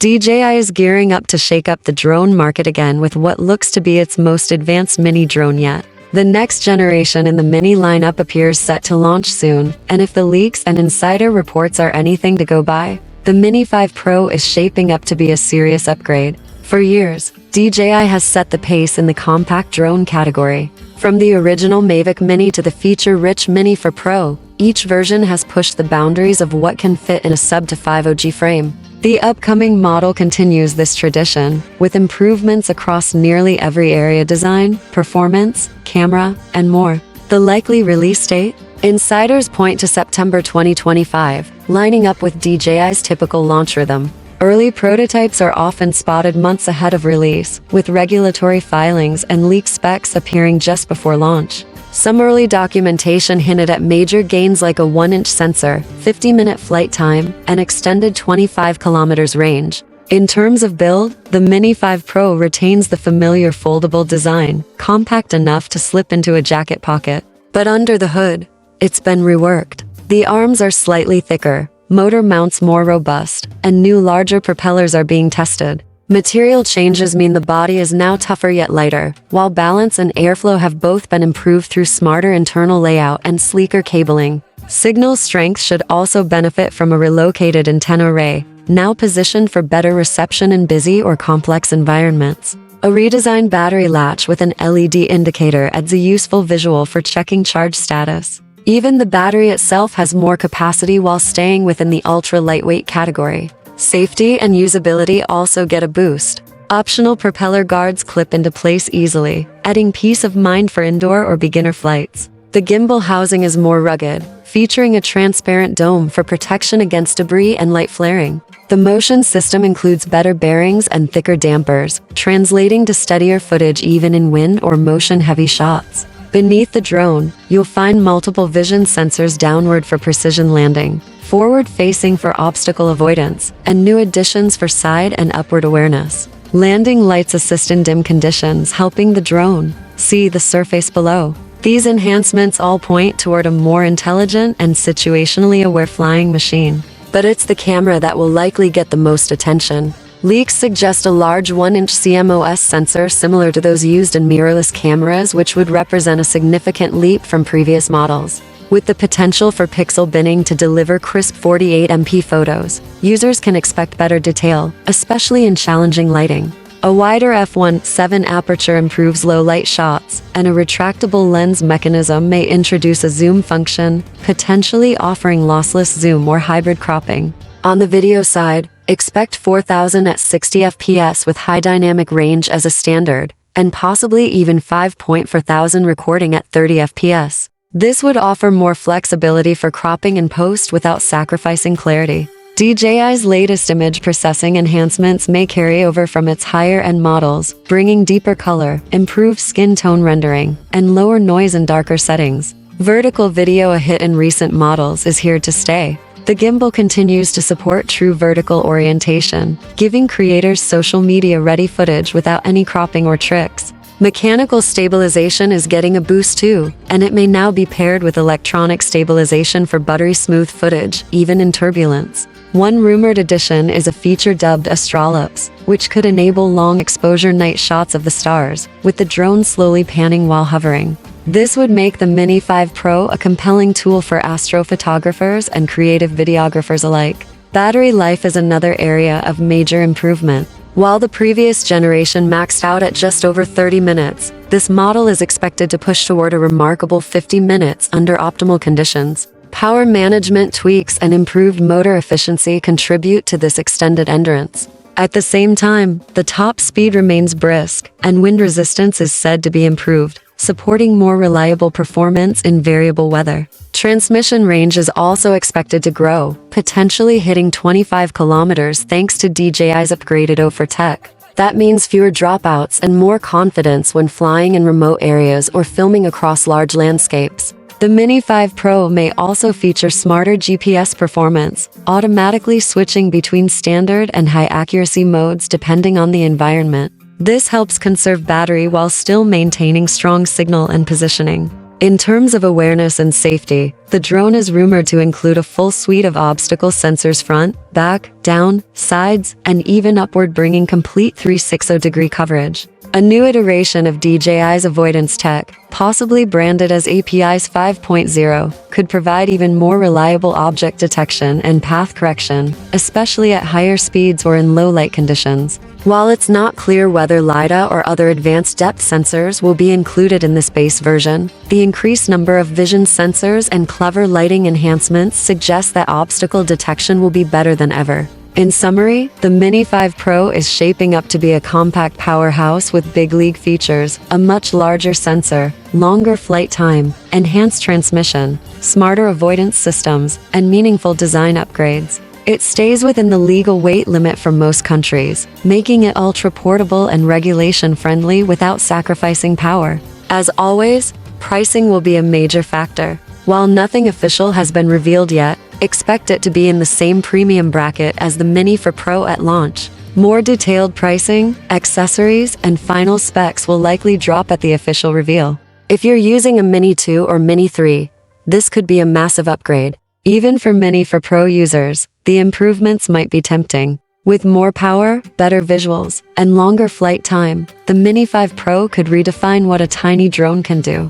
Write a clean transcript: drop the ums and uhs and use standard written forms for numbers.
DJI is gearing up to shake up the drone market again with what looks to be its most advanced mini drone yet. The next generation in the Mini lineup appears set to launch soon, and if the leaks and insider reports are anything to go by, the Mini 5 Pro is shaping up to be a serious upgrade. For years, DJI has set the pace in the compact drone category. From the original Mavic Mini to the feature-rich Mini 4 Pro, each version has pushed the boundaries of what can fit in a sub-to-5 frame. The upcoming model continues this tradition, with improvements across nearly every area: design, performance, camera, and more. The likely release date? Insiders point to September 2025, lining up with DJI's typical launch rhythm. Early prototypes are often spotted months ahead of release, with regulatory filings and leaked specs appearing just before launch. Some early documentation hinted at major gains like a 1-inch sensor, 50-minute flight time, and extended 25 kilometers range. In terms of build, the Mini 5 Pro retains the familiar foldable design, compact enough to slip into a jacket pocket. But under the hood, it's been reworked. The arms are slightly thicker, motor mounts more robust, and new larger propellers are being tested. Material changes mean the body is now tougher yet lighter, while balance and airflow have both been improved through smarter internal layout and sleeker cabling. Signal strength should also benefit from a relocated antenna array, now positioned for better reception in busy or complex environments. A redesigned battery latch with an LED indicator adds a useful visual for checking charge status. Even the battery itself has more capacity while staying within the ultra-lightweight category. Safety and usability also get a boost. Optional propeller guards clip into place easily, adding peace of mind for indoor or beginner flights. The gimbal housing is more rugged, featuring a transparent dome for protection against debris and light flaring. The motion system includes better bearings and thicker dampers, translating to steadier footage even in wind or motion-heavy shots. Beneath the drone, you'll find multiple vision sensors downward for precision landing, forward-facing for obstacle avoidance, and new additions for side and upward awareness. Landing lights assist in dim conditions, helping the drone see the surface below. These enhancements all point toward a more intelligent and situationally aware flying machine. But it's the camera that will likely get the most attention. Leaks suggest a large 1-inch CMOS sensor similar to those used in mirrorless cameras, which would represent a significant leap from previous models. With the potential for pixel binning to deliver crisp 48MP photos, users can expect better detail, especially in challenging lighting. A wider f1.7 aperture improves low-light shots, and a retractable lens mechanism may introduce a zoom function, potentially offering lossless zoom or hybrid cropping. On the video side, expect 4000 at 60 fps with high dynamic range as a standard, and possibly even 5.4000 recording at 30 fps. This would offer more flexibility for cropping in post without sacrificing clarity. DJI's latest image processing enhancements may carry over from its higher-end models, bringing deeper color, improved skin tone rendering, and lower noise in darker settings. Vertical video, a hit in recent models, is here to stay. The gimbal continues to support true vertical orientation, giving creators social media-ready footage without any cropping or tricks. Mechanical stabilization is getting a boost too, and it may now be paired with electronic stabilization for buttery smooth footage, even in turbulence. One rumored addition is a feature dubbed Astrolops, which could enable long exposure night shots of the stars, with the drone slowly panning while hovering. This would make the Mini 5 Pro a compelling tool for astrophotographers and creative videographers alike. Battery life is another area of major improvement. While the previous generation maxed out at just over 30 minutes, this model is expected to push toward a remarkable 50 minutes under optimal conditions. Power management tweaks and improved motor efficiency contribute to this extended endurance. At the same time, the top speed remains brisk, and wind resistance is said to be improved, supporting more reliable performance in variable weather. Transmission range is also expected to grow, potentially hitting 25 kilometers thanks to DJI's upgraded O4 tech. That means fewer dropouts and more confidence when flying in remote areas or filming across large landscapes. The Mini 5 Pro may also feature smarter GPS performance, automatically switching between standard and high-accuracy modes depending on the environment. This helps conserve battery while still maintaining strong signal and positioning. In terms of awareness and safety, the drone is rumored to include a full suite of obstacle sensors front, back, down, sides, and even upward, bringing complete 360-degree coverage. A new iteration of DJI's avoidance tech, possibly branded as API's 5.0, could provide even more reliable object detection and path correction, especially at higher speeds or in low light conditions. While it's not clear whether LiDAR or other advanced depth sensors will be included in this base version, the increased number of vision sensors and clever lighting enhancements suggest that obstacle detection will be better than ever. In summary, the Mini 5 Pro is shaping up to be a compact powerhouse with big league features, a much larger sensor, longer flight time, enhanced transmission, smarter avoidance systems, and meaningful design upgrades. It stays within the legal weight limit for most countries, making it ultra-portable and regulation-friendly without sacrificing power. As always, pricing will be a major factor. While nothing official has been revealed yet, expect it to be in the same premium bracket as the Mini 4 Pro at launch. More detailed pricing, accessories, and final specs will likely drop at the official reveal. If you're using a Mini 2 or Mini 3, this could be a massive upgrade. Even for Mini 4 Pro users, the improvements might be tempting. With more power, better visuals, and longer flight time, the Mini 5 Pro could redefine what a tiny drone can do.